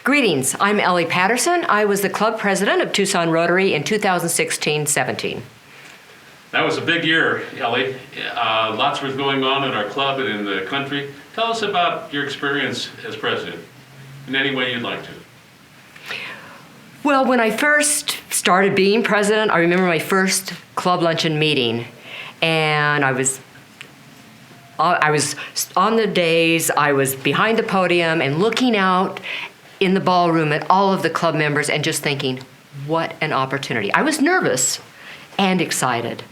Greetings, I'm Ellie Patterson. I was the club president of Tucson Rotary in 2016-17. That was a big year, Ellie. Lots was going on in our club and in the country. Tell us about your experience as president in any way you'd like to. Well, when I first started being president, I remember my first club luncheon meeting, and I was on the days, I was behind the podium and looking out in the ballroom at all of the club members and just thinking, what an opportunity. I was nervous and excited.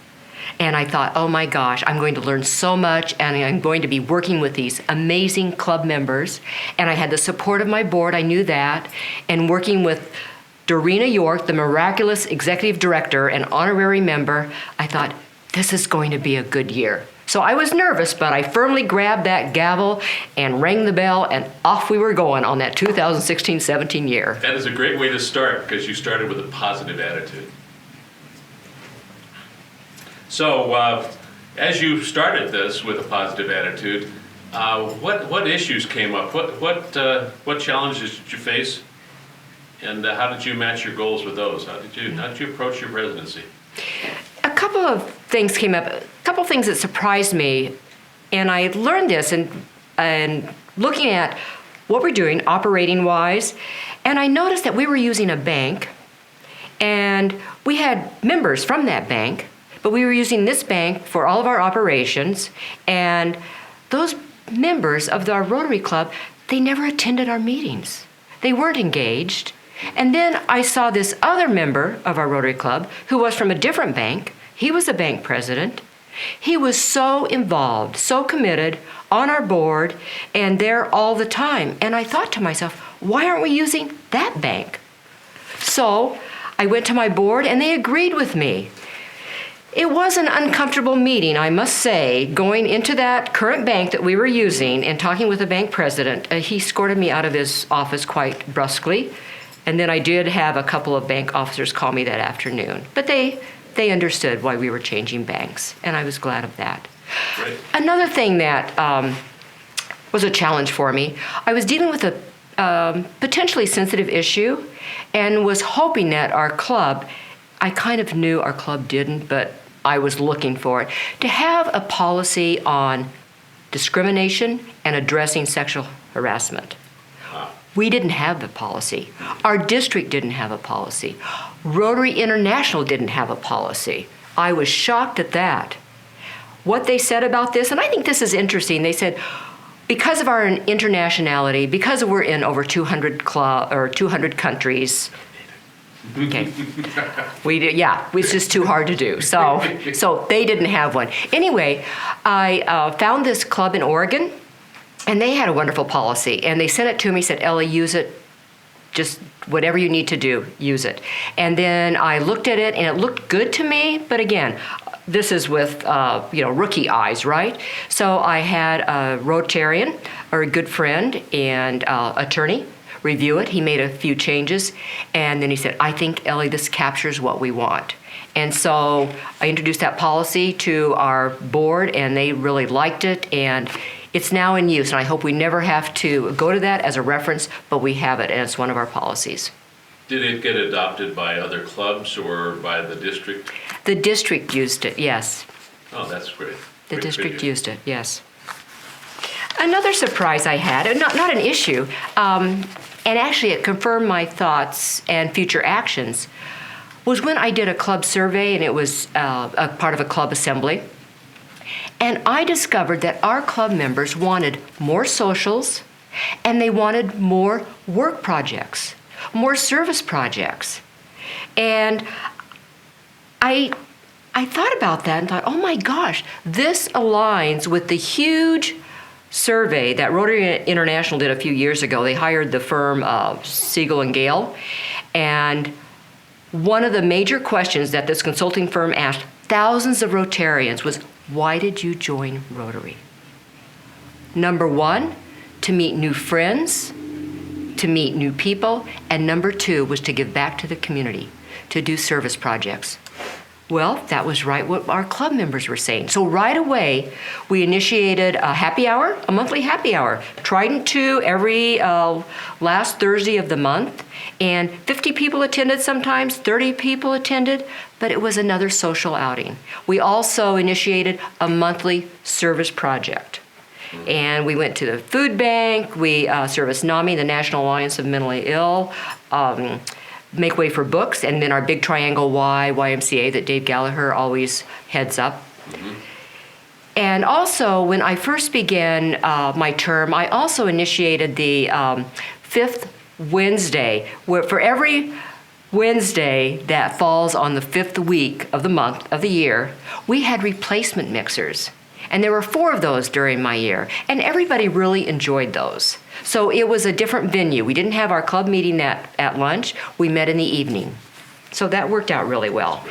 And I thought, oh my gosh, I'm going to learn so much, and I'm going to be working with these amazing club members. And I had the support of my board, I knew that, and working with Dorena York, the miraculous executive director and honorary member, I thought, this is going to be a good year. So I was nervous, but I firmly grabbed that gavel and rang the bell, and off we were going on that 2016-17 year. That is a great way to start, because you started with a positive attitude. So, as you started this with a positive attitude, what issues came up? What challenges did you face? And how did you match your goals with those? How did you approach your presidency? A couple of things came up, a couple of things that surprised me, and I learned this and looking at what we're doing operating-wise, and I noticed that we were using a bank, and we had members from that bank, but we were using this bank for all of our operations, and those members of our Rotary Club, they never attended our meetings. They weren't engaged. And then I saw this other member of our Rotary Club who was from a different bank. He was the bank president. He was so involved, so committed on our board and there all the time. And I thought to myself, why aren't we using that bank? So I went to my board and they agreed with me. It was an uncomfortable meeting, I must say, going into that current bank that we were using and talking with the bank president. He escorted me out of his office quite brusquely. And then I did have a couple of bank officers call me that afternoon. But they understood why we were changing banks, and I was glad of that. Right. Another thing that was a challenge for me, I was dealing with a potentially sensitive issue and was hoping that our club, I kind of knew our club didn't, but I was looking for it, to have a policy on discrimination and addressing sexual harassment. We didn't have the policy. Our district didn't have a policy. Rotary International didn't have a policy. I was shocked at that. What they said about this, and I think this is interesting, they said, because of our internationality, because we're in over 200 countries, okay, it's just too hard to do. So they didn't have one. Anyway, I found this club in Oregon, and they had a wonderful policy, and they sent it to me, said, Ellie, use it, just whatever you need to do, use it. And then I looked at it, and it looked good to me, but again, this is with rookie eyes, right? So I had a Rotarian, or a good friend and attorney, review it. He made a few changes, and then he said, I think, Ellie, this captures what we want. And so I introduced that policy to our board, and they really liked it, and it's now in use, and I hope we never have to go to that as a reference, but we have it, and it's one of our policies. Did it get adopted by other clubs or by the district? The district used it, yes. Oh, that's great. The district used it, yes. Another surprise I had, not an issue, and actually it confirmed my thoughts and future actions, was when I did a club survey, and it was a part of a club assembly. And I discovered that our club members wanted more socials, and they wanted more work projects, more service projects. And I thought about that and thought, oh my gosh, this aligns with the huge survey that Rotary International did a few years ago. They hired the firm Siegel and Gale, and one of the major questions that this consulting firm asked thousands of Rotarians was, why did you join Rotary? Number one, to meet new friends, to meet new people, and number two was to give back to the community, to do service projects. Well, that was right what our club members were saying. So right away, we initiated a happy hour, a monthly happy hour, Trident 2 every last Thursday of the month. And 50 people attended sometimes, 30 people attended, but it was another social outing. We also initiated a monthly service project. And we went to the food bank, we serviced NAMI, the National Alliance of Mentally Ill, Make Way for Books, and then our Big Triangle YMCA that Dave Gallagher always heads up. And also, when I first began my term, I also initiated the fifth Wednesday, where for every Wednesday that falls on the fifth week of the month of the year, we had replacement mixers. And there were 4 of those during my year, and everybody really enjoyed those. So it was a different venue. We didn't have our club meeting at lunch. We met in the evening. So that worked out really well.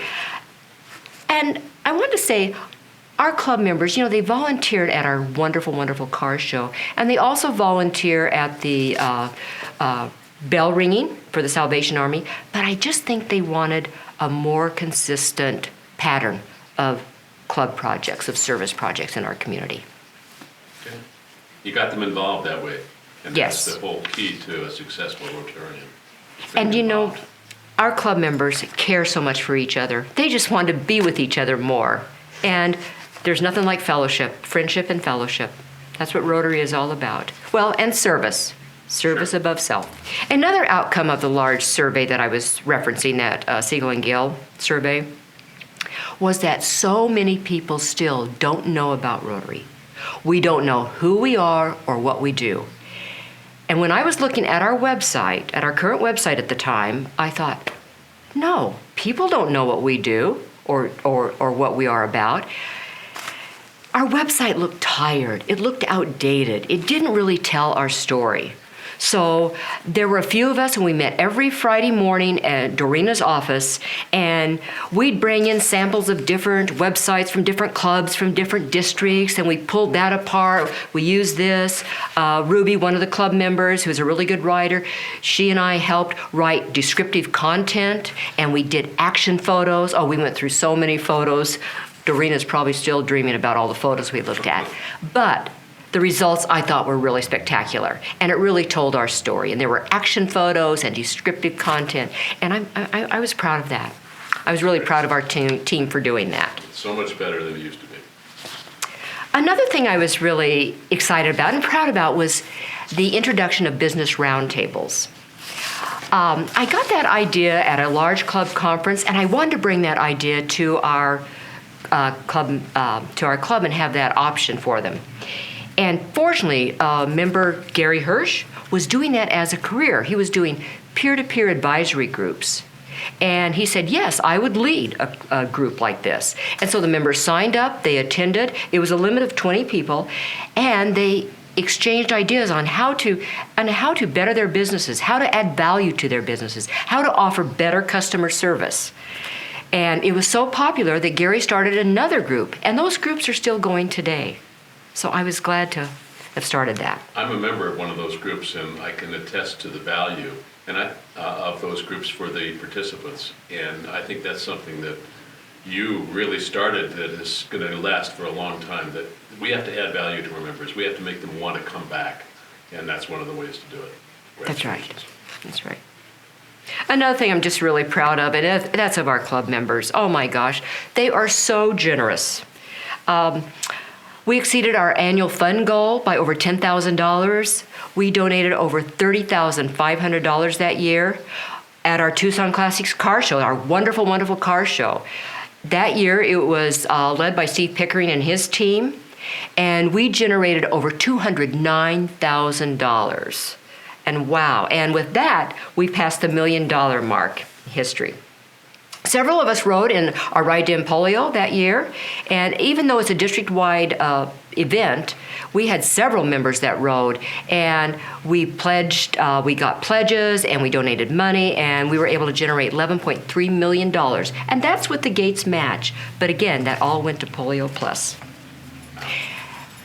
And I want to say, our club members, they volunteered at our wonderful, wonderful car show, and they also volunteer at the bell ringing for the Salvation Army, but I just think they wanted a more consistent pattern of club projects, of service projects in our community. Okay. You got them involved that way. And Yes. That's the whole key to a successful Rotarian. And Involved. our club members care so much for each other. They just want to be with each other more. And there's nothing like fellowship, friendship and fellowship. That's what Rotary is all about. Well, and service. Service Sure. above self. Another outcome of the large survey that I was referencing, that Siegel and Gill survey, was that so many people still don't know about Rotary. We don't know who we are or what we do. And when I was looking at our website, at our current website at the time, I thought, no, people don't know what we do or what we are about. Our website looked tired. It looked outdated. It didn't really tell our story. So there were a few of us, and we met every Friday morning at Dorina's office, and we'd bring in samples of different websites from different clubs, from different districts, and we pulled that apart. We used this. Ruby, one of the club members, who's a really good writer, she and I helped write descriptive content, and we did action photos. Oh, we went through so many photos. Dorina's probably still dreaming about all the photos we looked at. But the results, I thought, were really spectacular, and it really told our story. And there were action photos and descriptive content, and I was proud of that. I was really proud of our team for doing that. So much better than it used to be. Another thing I was really excited about and proud about was the introduction of business roundtables. I got that idea at a large club conference, and I wanted to bring that idea to our club and have that option for them. And fortunately, member Gary Hirsch was doing that as a career. He was doing peer-to-peer advisory groups. And he said, yes, I would lead a group like this. And so the members signed up, they attended. It was a limit of 20 people, and they exchanged ideas on how to better their businesses, how to add value to their businesses, how to offer better customer service. And it was so popular that Gary started another group, and those groups are still going today. So I was glad to have started that. I'm a member of one of those groups, and I can attest to the value of those groups for the participants. And I think that's something that you really started that is going to last for a long time, that we have to add value to our members. We have to make them want to come back, and that's one of the ways to do it. That's right. That's right. Another thing I'm just really proud of, and that's of our club members. Oh my gosh, they are so generous. We exceeded our annual fund goal by over $10,000. We donated over $30,500 that year at our Tucson Classics car show, our wonderful, wonderful car show. That year, it was led by Steve Pickering and his team, and we generated over $209,000. And wow, and with that, we passed the $1 million mark in history. Several of us rode in our Ride to Polio that year, and even though it's a district-wide event, we had several members that rode, and we pledged, we got pledges, and we donated money, and we were able to generate $11.3 million, and that's with the Gates match. But again, that all went to Polio Plus.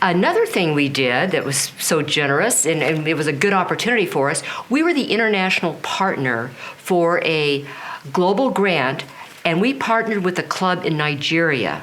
Another thing we did that was so generous, and it was a good opportunity for us, we were the international partner for a global grant and we partnered with a club in Nigeria.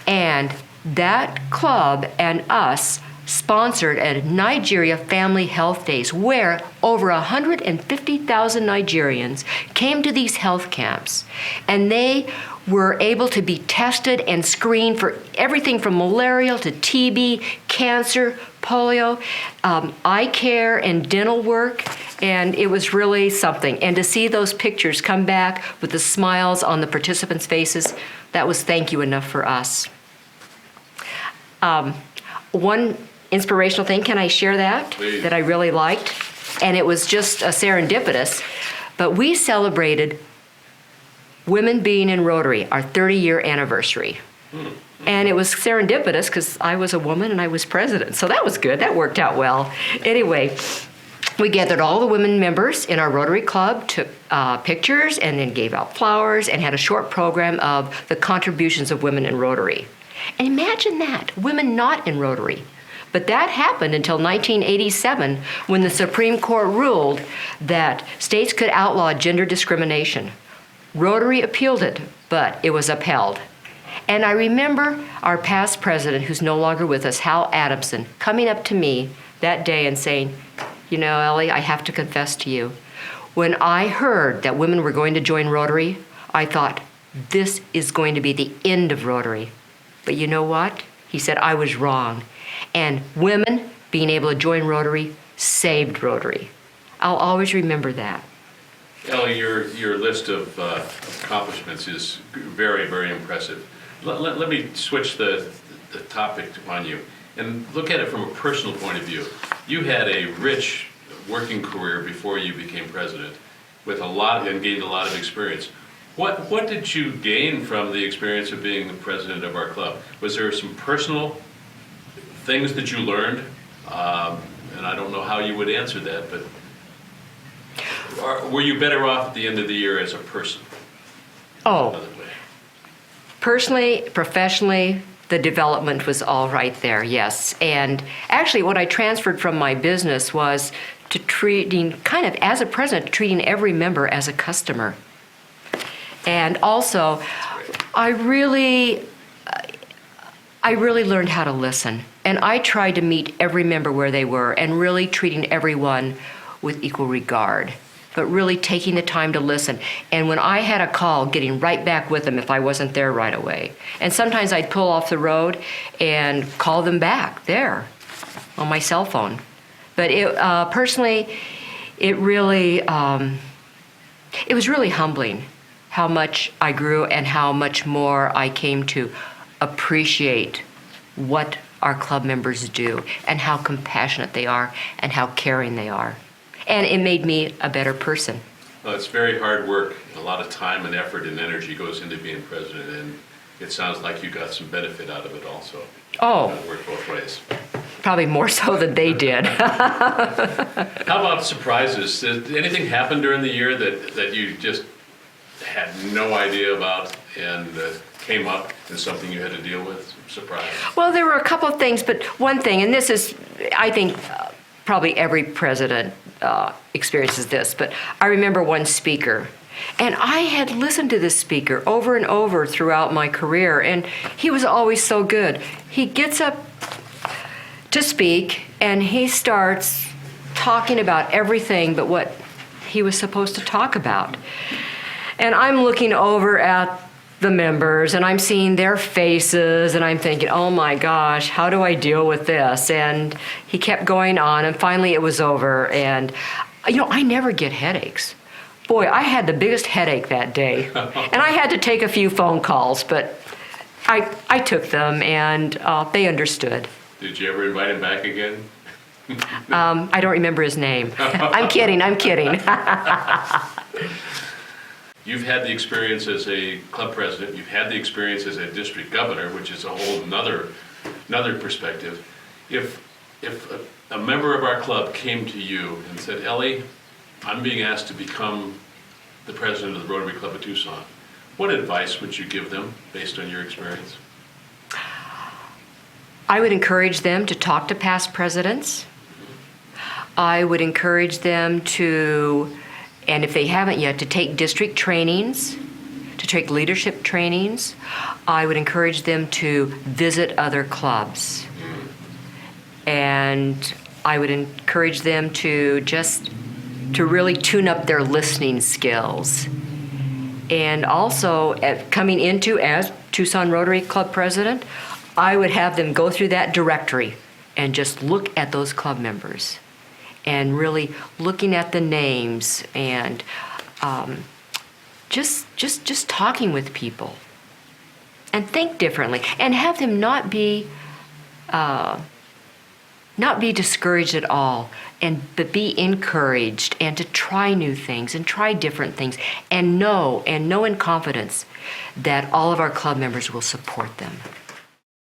And that club and us sponsored a Nigeria Family Health Days where over 150,000 Nigerians came to these health camps, and they were able to be tested and screened for everything from malaria to TB, cancer, polio, eye care, and dental work. And it was really something. And to see those pictures come back with the smiles on the participants' faces, that was thank you enough for us. One inspirational thing, can I share that? Please. That I really liked? And it was just serendipitous. But we celebrated Women Being in Rotary, our 30-year anniversary. And it was serendipitous because I was a woman and I was president. So that was good. That worked out well. Anyway, we gathered all the women members in our Rotary Club, took pictures, and then gave out flowers and had a short program of the contributions of women in Rotary. And imagine that, women not in Rotary. But that happened until 1987 when the Supreme Court ruled that states could outlaw gender discrimination. Rotary appealed it, but it was upheld. And I remember our past president, who's no longer with us, Hal Adamson, coming up to me that day and saying, you know, Ellie, I have to confess to you. When I heard that women were going to join Rotary, I thought, this is going to be the end of Rotary. But you know what? He said I was wrong. And women being able to join Rotary saved Rotary. I'll always remember that. Ellie, your list of accomplishments is very, very impressive. Let me switch the topic on you and look at it from a personal point of view. You had a rich working career before you became president with and gained a lot of experience. What did you gain from the experience of being the president of our club? Was there some personal things that you learned? And I don't know how you would answer that, but were you better off at the end of the year as a person? Oh, personally, professionally, the development was all right there, yes. And actually what I transferred from my business was to treating, kind of as a president, treating every member as a customer. And also, I really learned how to listen. And I tried to meet every member where they were and really treating everyone with equal regard, but really taking the time to listen. And when I had a call, getting right back with them if I wasn't there right away. And sometimes I'd pull off the road and call them back there on my cell phone. But personally, it really, it was really humbling how much I grew and how much more I came to appreciate what our club members do and how compassionate they are and how caring they are. And it made me a better person. Well, it's very hard work. A lot of time and effort and energy goes into being president, and it sounds like you got some benefit out of it also. Oh. It worked both ways. Probably more so than they did. How about surprises? Did anything happen during the year that you just had no idea about and came up as something you had to deal with? Surprise. Well, there were a couple of things, but one thing, and this is, I think, probably every president experiences this, but I remember one speaker, and I had listened to this speaker over and over throughout my career, and he was always so good. He gets up to speak, and he starts talking about everything but what he was supposed to talk about. And I'm looking over at the members, and I'm seeing their faces, and I'm thinking, oh my gosh, how do I deal with this? And he kept going on, and finally it was over. And, you know, I never get headaches. Boy, I had the biggest headache that day. And I had to take a few phone calls, but I took them, and they understood. Did you ever invite him back again? I don't remember his name. I'm kidding. You've had the experience as a club president. You've had the experience as a district governor, which is a whole another perspective. If a member of our club came to you and said, Ellie, I'm being asked to become the president of the Rotary Club of Tucson, what advice would you give them based on your experience? I would encourage them to talk to past presidents. I would encourage them to, and if they haven't yet, to take district trainings to take leadership trainings. I would encourage them to visit other clubs. And I would encourage them to really tune up their listening skills. And also, coming into as Tucson Rotary Club president, I would have them go through that directory and just look at those club members and really looking at the names and just talking with people and think differently and have them not be discouraged at all, but be encouraged and to try new things and try different things and know in confidence that all of our club members will support them.